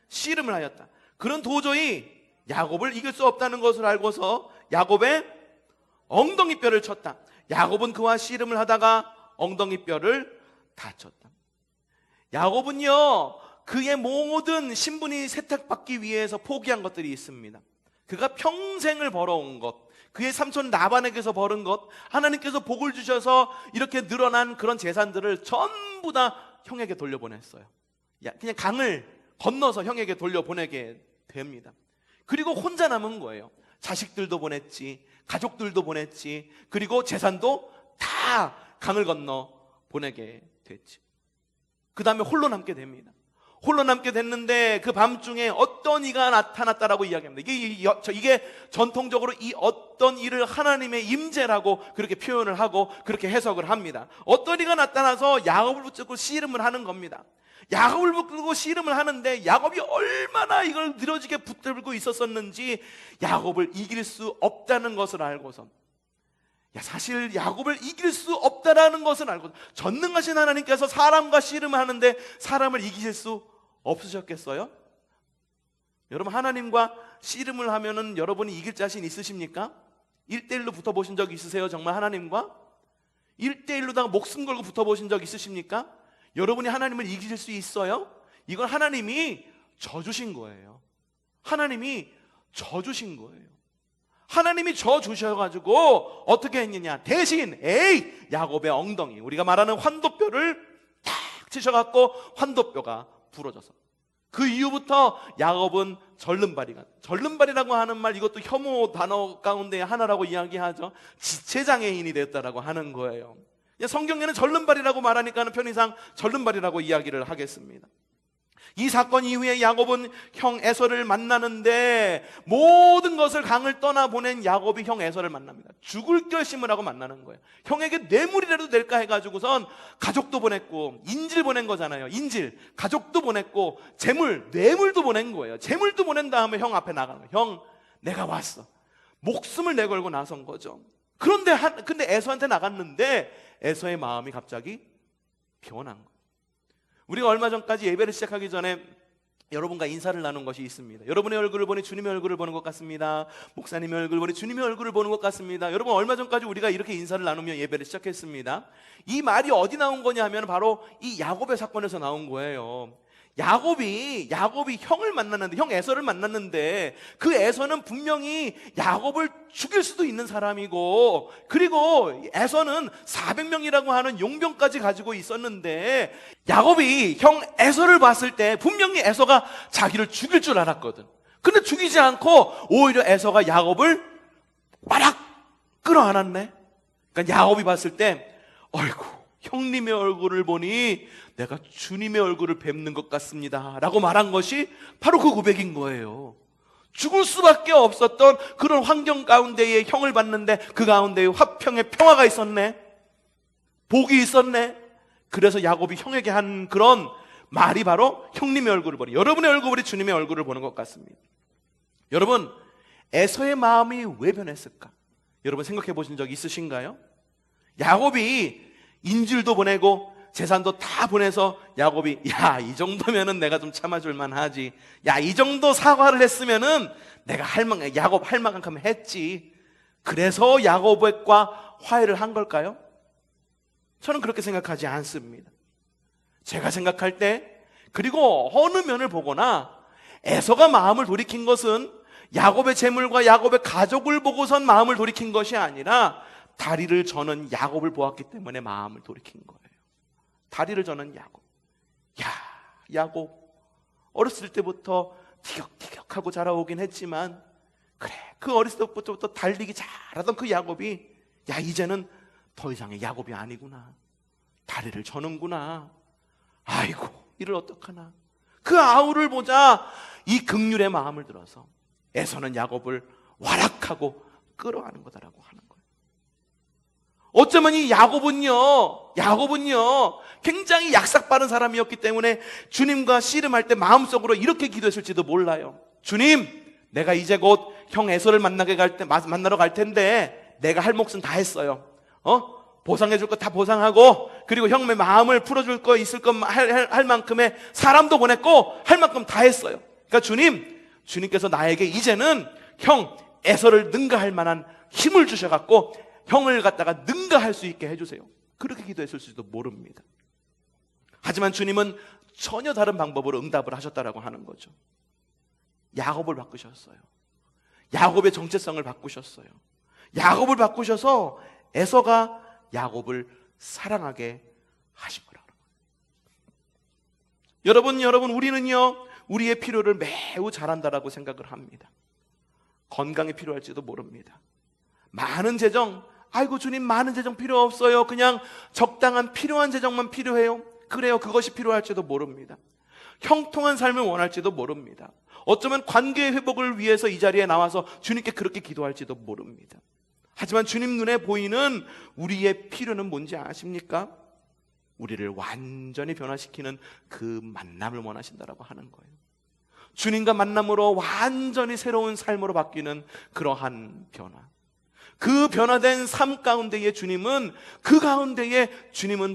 S1: 씨름을 하였다. 그는 도저히 야곱을 이길 수 없다는 것을 알고서 야곱의 엉덩이뼈를 쳤다. 야곱은 그와 씨름을 하다가 엉덩이뼈를 다쳤다. 야곱은요, 그의 모든 신분이 세탁받기 위해서 포기한 것들이 있습니다. 그가 평생을 벌어온 것, 그의 삼촌 라반에게서 벌은 것, 하나님께서 복을 주셔서 이렇게 늘어난 그런 재산들을 전부 다 형에게 돌려보냈어요. 그냥 강을 건너서 형에게 돌려보내게 됩니다. 그리고 혼자 남은 거예요. 자식들도 보냈지, 가족들도 보냈지, 그리고 재산도 다 강을 건너 보내게 됐지. 그 다음에 홀로 남게 됩니다. 홀로 남게 됐는데 그 밤중에 어떤 이가 나타났다라고 이야기합니다. 이게 전통적으로 이 어떤 이를 하나님의 임재라고 그렇게 표현을 하고 그렇게 해석을 합니다. 어떤 이가 나타나서 야곱을 붙잡고 씨름을 하는 겁니다. 야곱을 붙들고 씨름을 하는데 야곱이 얼마나 이걸 늘어지게 붙들고 있었었는지 야곱을 이길 수 없다는 것을 알고선, 사실 야곱을 이길 수 없다라는 것을 알고, 전능하신 하나님께서 사람과 씨름을 하는데 사람을 이기실 수 없으셨겠어요? 여러분, 하나님과 씨름을 하면은 여러분이 이길 자신 있으십니까? 1대1로 붙어보신 적 있으세요? 정말 하나님과 1대1로다가 목숨 걸고 붙어보신 적 있으십니까? 여러분이 하나님을 이기실 수 있어요? 이건 하나님이 져주신 거예요. 하나님이 져주신 거예요. 하나님이 져주셔가지고 어떻게 했느냐, 대신 야곱의 엉덩이, 우리가 말하는 환도뼈를 탁 치셔갖고 환도뼈가 부러져서, 그 이후부터 야곱은 절름발이라고 하는 말, 이것도 혐오 단어 가운데 하나라고 이야기하죠. 지체장애인이 되었다라고 하는 거예요. 성경에는 절름발이라고 말하니까는 편의상 절름발이라고 이야기를 하겠습니다. 이 사건 이후에 야곱은 형 에서를 만나는데, 모든 것을 강을 떠나보낸 야곱이 형 에서를 만납니다. 죽을 결심을 하고 만나는 거예요. 형에게 뇌물이라도 낼까 해가지고선 가족도 보냈고, 인질 보낸 거잖아요. 인질, 가족도 보냈고, 뇌물도 보낸 거예요. 재물도 보낸 다음에 형 앞에 나가는 거예요. 형, 내가 왔어. 목숨을 내걸고 나선 거죠. 근데 에서한테 나갔는데 에서의 마음이 갑자기 변한 거예요. 우리가 얼마 전까지 예배를 시작하기 전에 여러분과 인사를 나눈 것이 있습니다. 여러분의 얼굴을 보니 주님의 얼굴을 보는 것 같습니다. 목사님의 얼굴을 보니 주님의 얼굴을 보는 것 같습니다. 여러분, 얼마 전까지 우리가 이렇게 인사를 나누며 예배를 시작했습니다. 이 말이 어디 나온 거냐 하면 바로 이 야곱의 사건에서 나온 거예요. 야곱이 형을 만났는데, 형 에서를 만났는데, 그 에서는 분명히 야곱을 죽일 수도 있는 사람이고, 그리고 에서는 400명이라고 하는 용병까지 가지고 있었는데, 야곱이 형 에서를 봤을 때 분명히 에서가 자기를 죽일 줄 알았거든. 근데 죽이지 않고 오히려 에서가 야곱을 와락 끌어안았네. 그러니까 야곱이 봤을 때, 어이구, 형님의 얼굴을 보니 내가 주님의 얼굴을 뵙는 것 같습니다 라고 말한 것이 바로 그 고백인 거예요. 죽을 수밖에 없었던 그런 환경 가운데에 형을 봤는데 그 가운데에 화평의 평화가 있었네, 복이 있었네. 그래서 야곱이 형에게 한 그런 말이 바로 형님의 얼굴을 보니, 여러분의 얼굴이 주님의 얼굴을 보는 것 같습니다. 여러분, 에서의 마음이 왜 변했을까? 여러분 생각해 보신 적 있으신가요? 야곱이 인질도 보내고 재산도 다 보내서 야곱이, 이 정도면은 내가 좀 참아줄 만하지, 이 정도 사과를 했으면은 내가 야곱 할 만큼 했지, 그래서 야곱과 화해를 한 걸까요? 저는 그렇게 생각하지 않습니다. 제가 생각할 때, 그리고 어느 면을 보거나 에서가 마음을 돌이킨 것은 야곱의 재물과 야곱의 가족을 보고선 마음을 돌이킨 것이 아니라 다리를 저는 야곱을 보았기 때문에 마음을 돌이킨 거예요. 다리를 저는 야곱. 야곱 어렸을 때부터 티격태격하고 자라오긴 했지만, 그래, 그 어렸을 때부터 달리기 잘하던 그 야곱이 이제는 더 이상의 야곱이 아니구나, 다리를 저는구나, 아이고 이를 어떡하나. 그 아우를 보자 이 긍휼의 마음을 들어서 에서는 야곱을 와락하고 끌어안은 거다라고 하는 거예요. 어쩌면 이 야곱은요 굉장히 약삭빠른 사람이었기 때문에 주님과 씨름할 때 마음속으로 이렇게 기도했을지도 몰라요. 주님, 내가 이제 곧 형 에서를 만나러 갈 텐데 내가 할 몫은 다 했어요. 보상해줄 거 다 보상하고, 그리고 형의 마음을 풀어줄 거 있을 거 할 만큼의 사람도 보냈고 할 만큼 다 했어요. 그러니까 주님께서 나에게 이제는 형 에서를 능가할 만한 힘을 주셔갖고 형을 갖다가 능가할 수 있게 해주세요. 그렇게 기도했을지도 모릅니다. 하지만 주님은 전혀 다른 방법으로 응답을 하셨다라고 하는 거죠. 야곱을 바꾸셨어요. 야곱의 정체성을 바꾸셨어요. 야곱을 바꾸셔서 에서가 야곱을 사랑하게 하신 거라고. 여러분, 우리는요 우리의 필요를 매우 잘한다라고 생각을 합니다. 건강이 필요할지도 모릅니다. 많은 재정, 아이고 주님 많은 재정 필요 없어요, 그냥 적당한 필요한 재정만 필요해요. 그래요, 그것이 필요할지도 모릅니다. 형통한 삶을 원할지도 모릅니다. 어쩌면 관계의 회복을 위해서 이 자리에 나와서 주님께 그렇게 기도할지도 모릅니다. 하지만 주님 눈에 보이는 우리의 필요는 뭔지 아십니까? 우리를 완전히 변화시키는 그 만남을 원하신다라고 하는 거예요. 주님과 만남으로 완전히 새로운 삶으로 바뀌는 그러한 변화. 그 변화된 삶 가운데에 주님은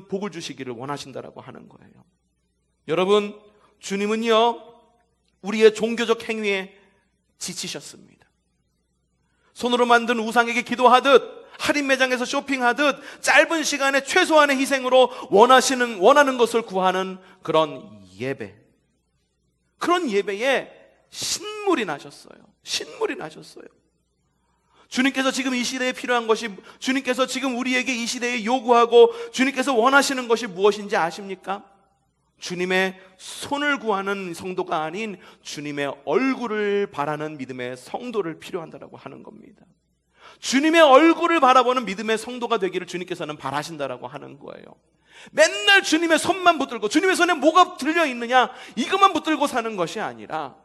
S1: 복을 주시기를 원하신다라고 하는 거예요. 여러분, 주님은요, 우리의 종교적 행위에 지치셨습니다. 손으로 만든 우상에게 기도하듯, 할인 매장에서 쇼핑하듯, 짧은 시간에 최소한의 희생으로 원하는 것을 구하는 그런 예배. 그런 예배에 신물이 나셨어요. 주님께서 지금 이 시대에 필요한 것이, 주님께서 지금 우리에게 이 시대에 요구하고 주님께서 원하시는 것이 무엇인지 아십니까? 주님의 손을 구하는 성도가 아닌 주님의 얼굴을 바라는 믿음의 성도를 필요한다라고 하는 겁니다. 주님의 얼굴을 바라보는 믿음의 성도가 되기를 주님께서는 바라신다라고 하는 거예요. 맨날 주님의 손만 붙들고, 주님의 손에 뭐가 들려있느냐, 이것만 붙들고 사는 것이 아니라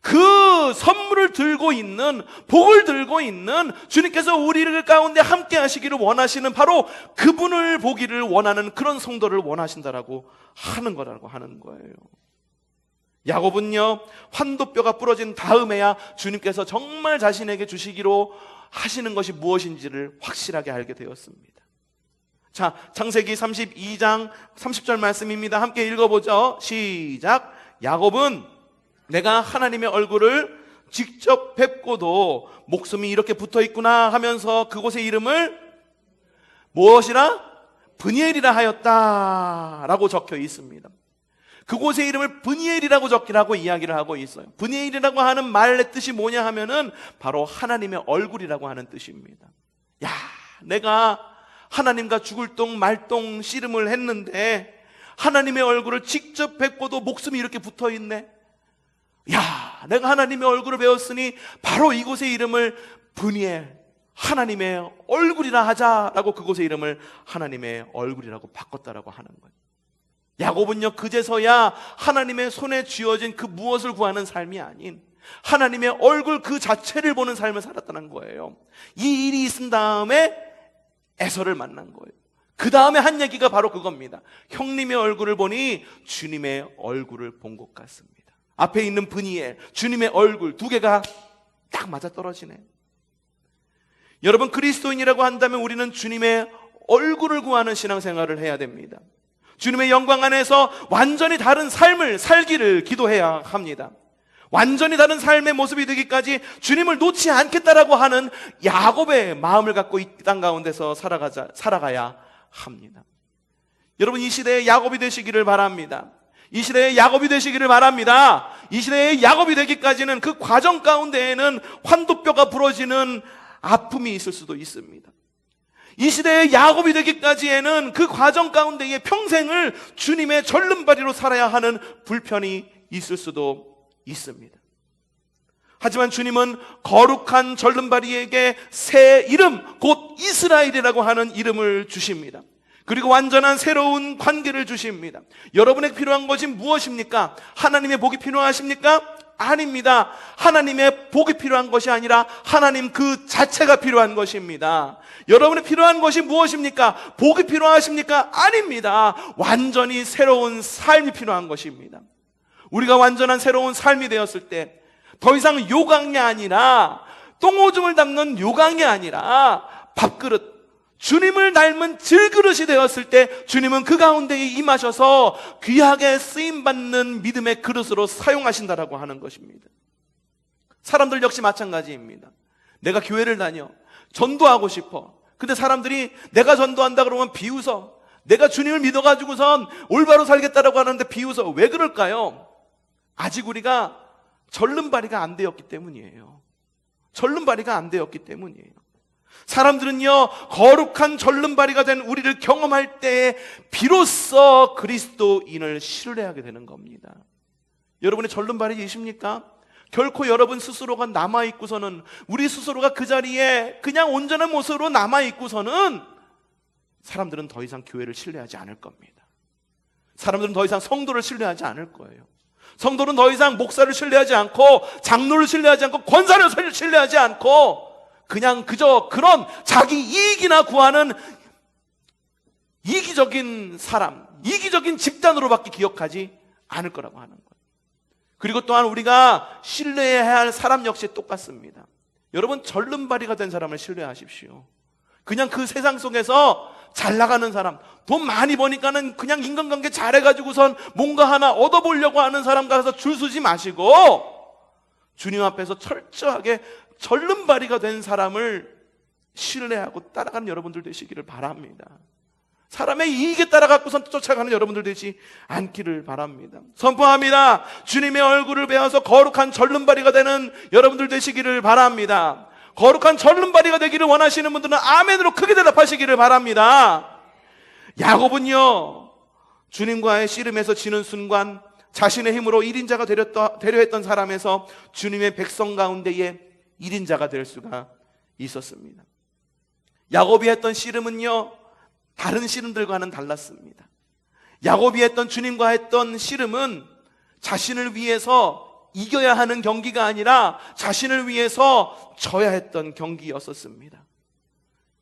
S1: 그 선물을 들고 있는, 복을 들고 있는, 주님께서 우리를 가운데 함께 하시기를 원하시는 바로 그분을 보기를 원하는 그런 성도를 원하신다라고 하는 거라고 하는 거예요. 야곱은요, 환도뼈가 부러진 다음에야 주님께서 정말 자신에게 주시기로 하시는 것이 무엇인지를 확실하게 알게 되었습니다. 자, 창세기 32장 30절 말씀입니다. 함께 읽어보죠. 시작. 야곱은 내가 하나님의 얼굴을 직접 뵙고도 목숨이 이렇게 붙어 있구나 하면서 그곳의 이름을 무엇이라? 브니엘이라 하였다라고 적혀 있습니다. 그곳의 이름을 브니엘이라고 적기라고 이야기를 하고 있어요. 브니엘이라고 하는 말의 뜻이 뭐냐 하면은 바로 하나님의 얼굴이라고 하는 뜻입니다. 야, 내가 하나님과 죽을 똥 말똥 씨름을 했는데 하나님의 얼굴을 직접 뵙고도 목숨이 이렇게 붙어 있네. 야, 내가 하나님의 얼굴을 배웠으니 바로 이곳의 이름을 브니엘, 하나님의 얼굴이라 하자라고 그곳의 이름을 하나님의 얼굴이라고 바꿨다라고 하는 거예요. 야곱은요, 그제서야 하나님의 손에 쥐어진 그 무엇을 구하는 삶이 아닌 하나님의 얼굴 그 자체를 보는 삶을 살았다는 거예요. 이 일이 있은 다음에 에서를 만난 거예요. 그 다음에 한 얘기가 바로 그겁니다. 형님의 얼굴을 보니 주님의 얼굴을 본 것 같습니다. 앞에 있는 브니엘, 주님의 얼굴 두 개가 딱 맞아떨어지네요. 여러분, 그리스도인이라고 한다면 우리는 주님의 얼굴을 구하는 신앙생활을 해야 됩니다. 주님의 영광 안에서 완전히 다른 삶을 살기를 기도해야 합니다. 완전히 다른 삶의 모습이 되기까지 주님을 놓지 않겠다라고 하는 야곱의 마음을 갖고 이 땅 가운데서 살아가야 합니다. 여러분, 이 시대의 야곱이 되시기를 바랍니다. 이 시대의 야곱이 되시기를 바랍니다. 이 시대의 야곱이 되기까지는 그 과정 가운데에는 환도뼈가 부러지는 아픔이 있을 수도 있습니다. 이 시대의 야곱이 되기까지에는 그 과정 가운데에 평생을 주님의 절름발이로 살아야 하는 불편이 있을 수도 있습니다. 하지만 주님은 거룩한 절름발이에게 새 이름, 곧 이스라엘이라고 하는 이름을 주십니다. 그리고 완전한 새로운 관계를 주십니다. 여러분에게 필요한 것이 무엇입니까? 하나님의 복이 필요하십니까? 아닙니다. 하나님의 복이 필요한 것이 아니라 하나님 그 자체가 필요한 것입니다. 여러분의 필요한 것이 무엇입니까? 복이 필요하십니까? 아닙니다. 완전히 새로운 삶이 필요한 것입니다. 우리가 완전한 새로운 삶이 되었을 때 더 이상 요강이 아니라, 똥오줌을 담는 요강이 아니라 밥그릇, 주님을 닮은 질그릇이 되었을 때 주님은 그 가운데에 임하셔서 귀하게 쓰임받는 믿음의 그릇으로 사용하신다라고 하는 것입니다. 사람들 역시 마찬가지입니다. 내가 교회를 다녀, 전도하고 싶어. 근데 사람들이 내가 전도한다 그러면 비웃어. 내가 주님을 믿어가지고선 올바로 살겠다라고 하는데 비웃어. 왜 그럴까요? 아직 우리가 절름발이가 안 되었기 때문이에요. 절름발이가 안 되었기 때문이에요. 사람들은요, 거룩한 절름발이가 된 우리를 경험할 때에 비로소 그리스도인을 신뢰하게 되는 겁니다. 여러분의 절름발이이십니까? 결코 여러분 스스로가 남아있고서는, 우리 스스로가 그 자리에 그냥 온전한 모습으로 남아있고서는 사람들은 더 이상 교회를 신뢰하지 않을 겁니다. 사람들은 더 이상 성도를 신뢰하지 않을 거예요. 성도는 더 이상 목사를 신뢰하지 않고, 장로를 신뢰하지 않고, 권사를 신뢰하지 않고, 그냥 그저 그런 자기 이익이나 구하는 이기적인 사람, 이기적인 집단으로밖에 기억하지 않을 거라고 하는 거예요. 그리고 또한 우리가 신뢰해야 할 사람 역시 똑같습니다. 여러분, 절름발이가 된 사람을 신뢰하십시오. 그냥 그 세상 속에서 잘 나가는 사람, 돈 많이 버니까는 그냥 인간관계 잘해가지고선 뭔가 하나 얻어보려고 하는 사람 가서 줄 서지 마시고 주님 앞에서 철저하게 절름발이가 된 사람을 신뢰하고 따라가는 여러분들 되시기를 바랍니다. 사람의 이익에 따라가고선 쫓아가는 여러분들 되지 않기를 바랍니다. 선포합니다. 주님의 얼굴을 배워서 거룩한 절름발이가 되는 여러분들 되시기를 바랍니다. 거룩한 절름발이가 되기를 원하시는 분들은 아멘으로 크게 대답하시기를 바랍니다. 야곱은요, 주님과의 씨름에서 지는 순간 자신의 힘으로 1인자가 되려 했던 사람에서 주님의 백성 가운데에 1인자가 될 수가 있었습니다. 야곱이 했던 씨름은요, 다른 씨름들과는 달랐습니다. 야곱이 했던, 주님과 했던 씨름은 자신을 위해서 이겨야 하는 경기가 아니라 자신을 위해서 져야 했던 경기였었습니다.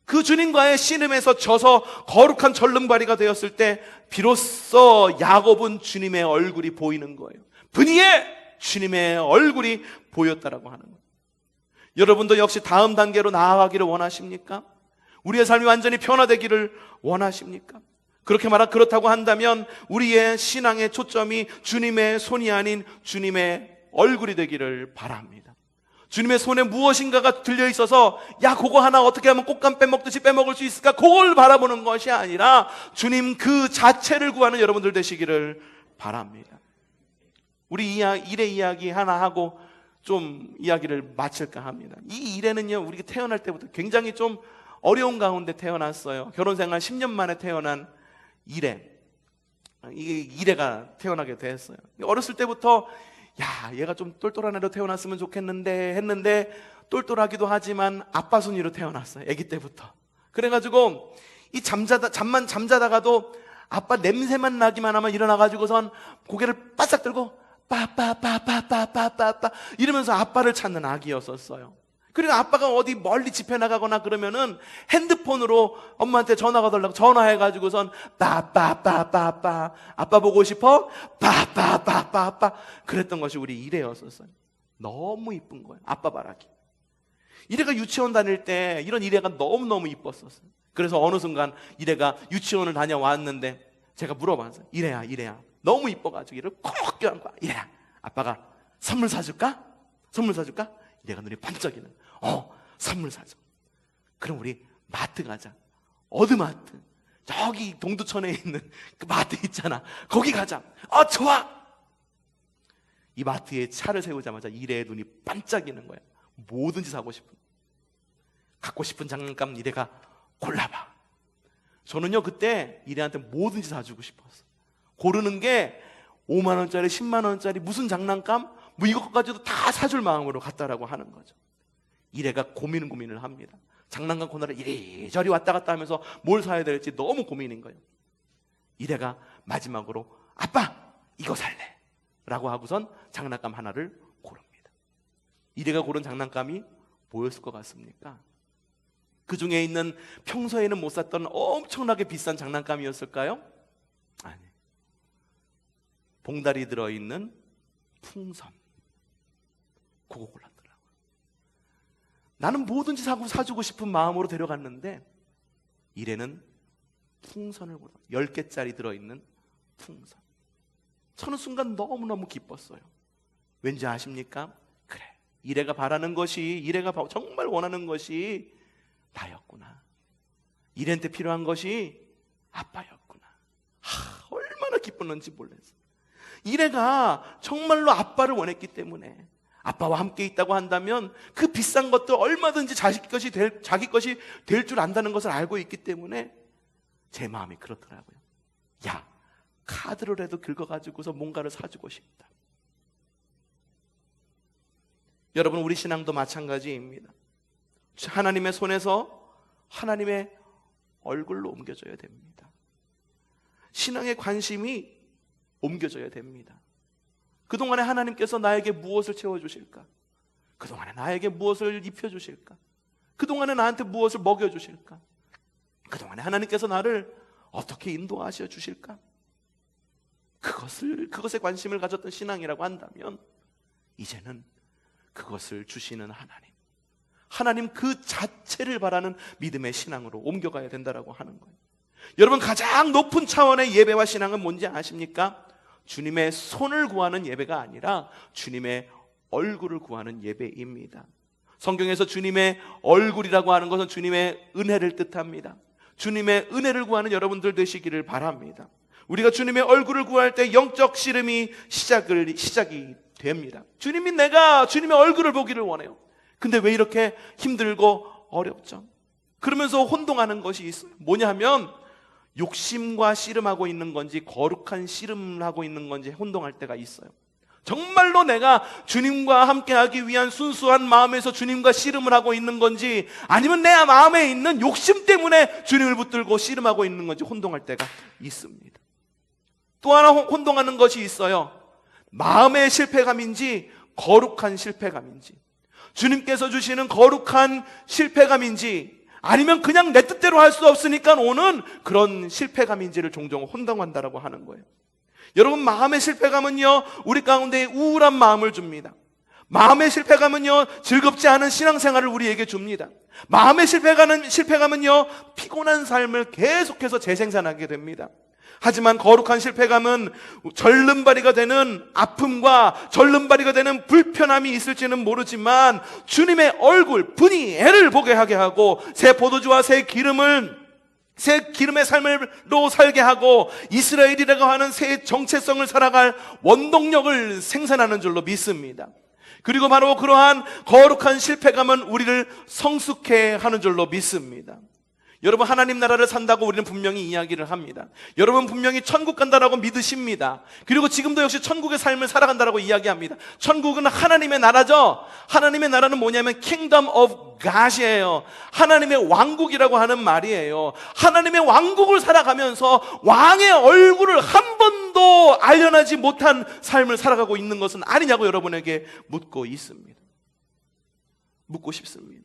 S1: 그 주님과의 씨름에서 져서 거룩한 절름발이가 되었을 때 비로소 야곱은 주님의 얼굴이 보이는 거예요. 분이에 주님의 얼굴이 보였다라고 하는 거예요. 여러분도 역시 다음 단계로 나아가기를 원하십니까? 우리의 삶이 완전히 변화되기를 원하십니까? 그렇다고 한다면 우리의 신앙의 초점이 주님의 손이 아닌 주님의 얼굴이 되기를 바랍니다. 주님의 손에 무엇인가가 들려있어서 야, 그거 하나 어떻게 하면 꽃감 빼먹듯이 빼먹을 수 있을까? 그걸 바라보는 것이 아니라 주님 그 자체를 구하는 여러분들 되시기를 바랍니다. 우리 일의 이야기 하나 하고 좀 이야기를 마칠까 합니다. 이 일에는요, 우리가 태어날 때부터 굉장히 좀 어려운 가운데 태어났어요. 결혼생활 10년 만에 태어난 이래가 태어나게 됐어요. 어렸을 때부터 야, 얘가 좀 똘똘한 애로 태어났으면 좋겠는데 했는데 똘똘하기도 하지만 아빠 순위로 태어났어요. 아기 때부터. 그래가지고 잠자다가도 아빠 냄새만 나기만 하면 일어나가지고선 고개를 바싹 들고 빠빠빠빠빠빠빠빠 이러면서 아빠를 찾는 아기였었어요. 그리고 아빠가 어디 멀리 집회 나가거나 그러면은 핸드폰으로 엄마한테 전화가 달라고 전화해가지고선 빠빠빠빠빠 아빠 보고 싶어? 빠빠빠빠빠 그랬던 것이 우리 이래였었어요. 너무 이쁜 거예요. 아빠 바라기. 이래가 유치원 다닐 때 이런 이래가 너무너무 이뻤었어요. 그래서 어느 순간 이래가 유치원을 다녀왔는데 제가 물어봤어요. 이래야 너무 이뻐가지고 이래를 콕 껴안고 이래야 아빠가 선물 사줄까? 이래가 눈이 반짝이는 선물 사줘. 그럼 우리 마트 가자. 어느 마트? 저기 동두천에 있는 그 마트 있잖아. 거기 가자. 좋아. 이 마트에 차를 세우자마자 이래의 눈이 반짝이는 거야. 뭐든지 사고 싶은, 갖고 싶은 장난감 이래가 골라봐. 저는요 그때 이래한테 뭐든지 사주고 싶었어. 고르는 게 5만 원짜리 10만 원짜리 무슨 장난감 뭐 이것까지도 다 사줄 마음으로 갔다라고 하는 거죠. 이래가 고민을 합니다. 장난감 코너를 이리저리 왔다 갔다 하면서 뭘 사야 될지 너무 고민인 거예요. 이래가 마지막으로 아빠 이거 살래 라고 하고선 장난감 하나를 고릅니다. 이래가 고른 장난감이 뭐였을 것 같습니까? 그 중에 있는 평소에는 못 샀던 엄청나게 비싼 장난감이었을까요? 아니, 봉다리 들어있는 풍선. 그거 골랐더라고요. 나는 뭐든지 사주고 싶은 마음으로 데려갔는데 이래는 풍선을 골라 10개짜리 들어있는 풍선. 저는 순간 너무너무 기뻤어요. 왠지 아십니까? 그래, 이래가 바라는 것이, 이래가 정말 원하는 것이 나였구나. 이래한테 필요한 것이 아빠였구나. 얼마나 기뻤는지 몰랐어요. 이래가 정말로 아빠를 원했기 때문에 아빠와 함께 있다고 한다면 그 비싼 것도 얼마든지 자기 것이 될 줄 안다는 것을 알고 있기 때문에 제 마음이 그렇더라고요. 야, 카드로라도 긁어가지고서 뭔가를 사주고 싶다. 여러분, 우리 신앙도 마찬가지입니다. 하나님의 손에서 하나님의 얼굴로 옮겨져야 됩니다. 신앙의 관심이 옮겨져야 됩니다. 그동안에 하나님께서 나에게 무엇을 채워주실까? 그동안에 나에게 무엇을 입혀주실까? 그동안에 나한테 무엇을 먹여주실까? 그동안에 하나님께서 나를 어떻게 인도하셔 주실까? 그것에 관심을 가졌던 신앙이라고 한다면 이제는 그것을 주시는 하나님 그 자체를 바라는 믿음의 신앙으로 옮겨가야 된다라고 하는 거예요. 여러분, 가장 높은 차원의 예배와 신앙은 뭔지 아십니까? 주님의 손을 구하는 예배가 아니라 주님의 얼굴을 구하는 예배입니다. 성경에서 주님의 얼굴이라고 하는 것은 주님의 은혜를 뜻합니다. 주님의 은혜를 구하는 여러분들 되시기를 바랍니다. 우리가 주님의 얼굴을 구할 때 영적 씨름이 시작이 됩니다. 주님이 내가 주님의 얼굴을 보기를 원해요. 근데 왜 이렇게 힘들고 어렵죠? 그러면서 혼동하는 것이 있어요. 뭐냐 하면 욕심과 씨름하고 있는 건지 거룩한 씨름을 하고 있는 건지 혼동할 때가 있어요. 정말로 내가 주님과 함께하기 위한 순수한 마음에서 주님과 씨름을 하고 있는 건지, 아니면 내 마음에 있는 욕심 때문에 주님을 붙들고 씨름하고 있는 건지 혼동할 때가 있습니다. 또 하나 혼동하는 것이 있어요. 마음의 실패감인지 거룩한 실패감인지, 주님께서 주시는 거룩한 실패감인지, 아니면 그냥 내 뜻대로 할 수 없으니까 오는 그런 실패감인지를 종종 혼동한다라고 하는 거예요. 여러분, 마음의 실패감은요, 우리 가운데 우울한 마음을 줍니다. 마음의 실패감은요, 즐겁지 않은 신앙생활을 우리에게 줍니다. 마음의 실패감은요, 피곤한 삶을 계속해서 재생산하게 됩니다. 하지만 거룩한 실패감은 절름발이가 되는 아픔과 절름발이가 되는 불편함이 있을지는 모르지만 주님의 얼굴, 분이 애를 보게 하게 하고 새 포도주와 새 기름의 삶으로 살게 하고 이스라엘이라고 하는 새 정체성을 살아갈 원동력을 생산하는 줄로 믿습니다. 그리고 바로 그러한 거룩한 실패감은 우리를 성숙해 하는 줄로 믿습니다. 여러분, 하나님 나라를 산다고 우리는 분명히 이야기를 합니다. 여러분 분명히 천국 간다라고 믿으십니다. 그리고 지금도 역시 천국의 삶을 살아간다라고 이야기합니다. 천국은 하나님의 나라죠. 하나님의 나라는 뭐냐면 Kingdom of God이에요. 하나님의 왕국이라고 하는 말이에요. 하나님의 왕국을 살아가면서 왕의 얼굴을 한 번도 알려나지 못한 삶을 살아가고 있는 것은 아니냐고 여러분에게 묻고 있습니다. 묻고 싶습니다.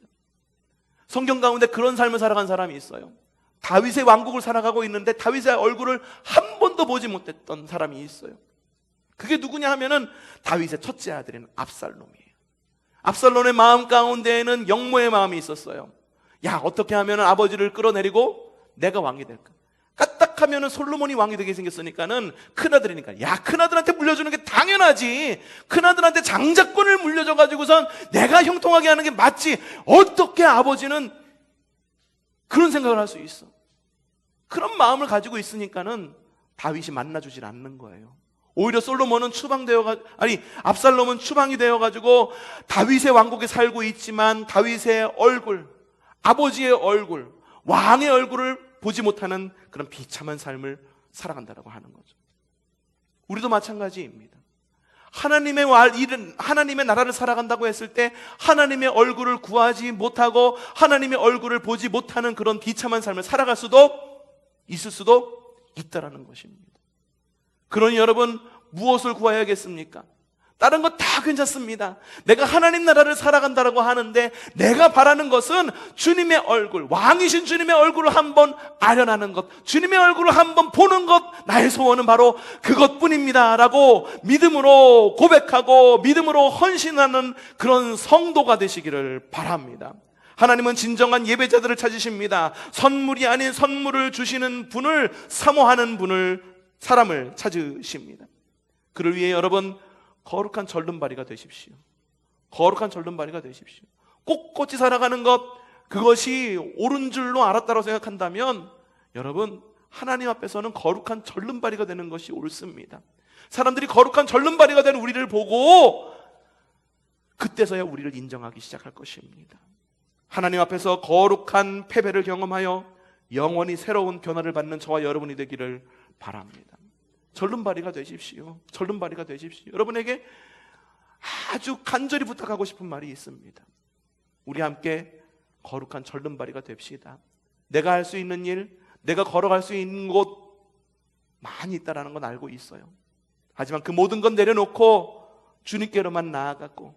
S1: 성경 가운데 그런 삶을 살아간 사람이 있어요. 다윗의 왕국을 살아가고 있는데 다윗의 얼굴을 한 번도 보지 못했던 사람이 있어요. 그게 누구냐 하면은 다윗의 첫째 아들인 압살롬이에요. 압살롬의 마음 가운데에는 영모의 마음이 있었어요. 야, 어떻게 하면 아버지를 끌어내리고 내가 왕이 될까? 까딱하면은 솔로몬이 왕이 되게 생겼으니까는 큰아들이니까, 야, 큰아들한테 물려주는 게 당연하지. 큰아들한테 장자권을 물려줘가지고선 내가 형통하게 하는 게 맞지. 어떻게 아버지는 그런 생각을 할 수 있어? 그런 마음을 가지고 있으니까는 다윗이 만나주질 않는 거예요. 오히려 솔로몬은 압살롬은 추방이 되어가지고 다윗의 왕국에 살고 있지만 다윗의 얼굴, 아버지의 얼굴, 왕의 얼굴을 보지 못하는 그런 비참한 삶을 살아간다라고 하는 거죠. 우리도 마찬가지입니다. 하나님의 나라를 살아간다고 했을 때 하나님의 얼굴을 구하지 못하고 하나님의 얼굴을 보지 못하는 그런 비참한 삶을 살아갈 수도 있을 수도 있다라는 것입니다. 그러니 여러분, 무엇을 구해야겠습니까? 다른 거 다 괜찮습니다. 내가 하나님 나라를 살아간다라고 하는데 내가 바라는 것은 주님의 얼굴, 왕이신 주님의 얼굴을 한번 아련하는 것, 주님의 얼굴을 한번 보는 것, 나의 소원은 바로 그것뿐입니다 라고 믿음으로 고백하고 믿음으로 헌신하는 그런 성도가 되시기를 바랍니다. 하나님은 진정한 예배자들을 찾으십니다. 선물이 아닌 선물을 주시는 분을 사모하는 사람을 찾으십니다. 그를 위해 여러분, 거룩한 절름발이가 되십시오. 거룩한 절름발이가 되십시오. 꼿꼿이 살아가는 것, 그것이 옳은 줄로 알았다고 생각한다면 여러분, 하나님 앞에서는 거룩한 절름발이가 되는 것이 옳습니다. 사람들이 거룩한 절름발이가 된 우리를 보고 그때서야 우리를 인정하기 시작할 것입니다. 하나님 앞에서 거룩한 패배를 경험하여 영원히 새로운 변화를 받는 저와 여러분이 되기를 바랍니다. 절름발이가 되십시오. 절름발이가 되십시오. 여러분에게 아주 간절히 부탁하고 싶은 말이 있습니다. 우리 함께 거룩한 절름발이가 됩시다. 내가 할 수 있는 일, 내가 걸어갈 수 있는 곳 많이 있다는 건 알고 있어요. 하지만 그 모든 건 내려놓고 주님께로만 나아가고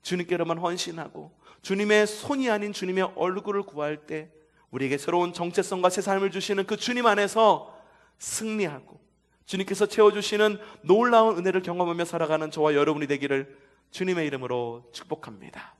S1: 주님께로만 헌신하고 주님의 손이 아닌 주님의 얼굴을 구할 때 우리에게 새로운 정체성과 새 삶을 주시는 그 주님 안에서 승리하고 주님께서 채워주시는 놀라운 은혜를 경험하며 살아가는 저와 여러분이 되기를 주님의 이름으로 축복합니다.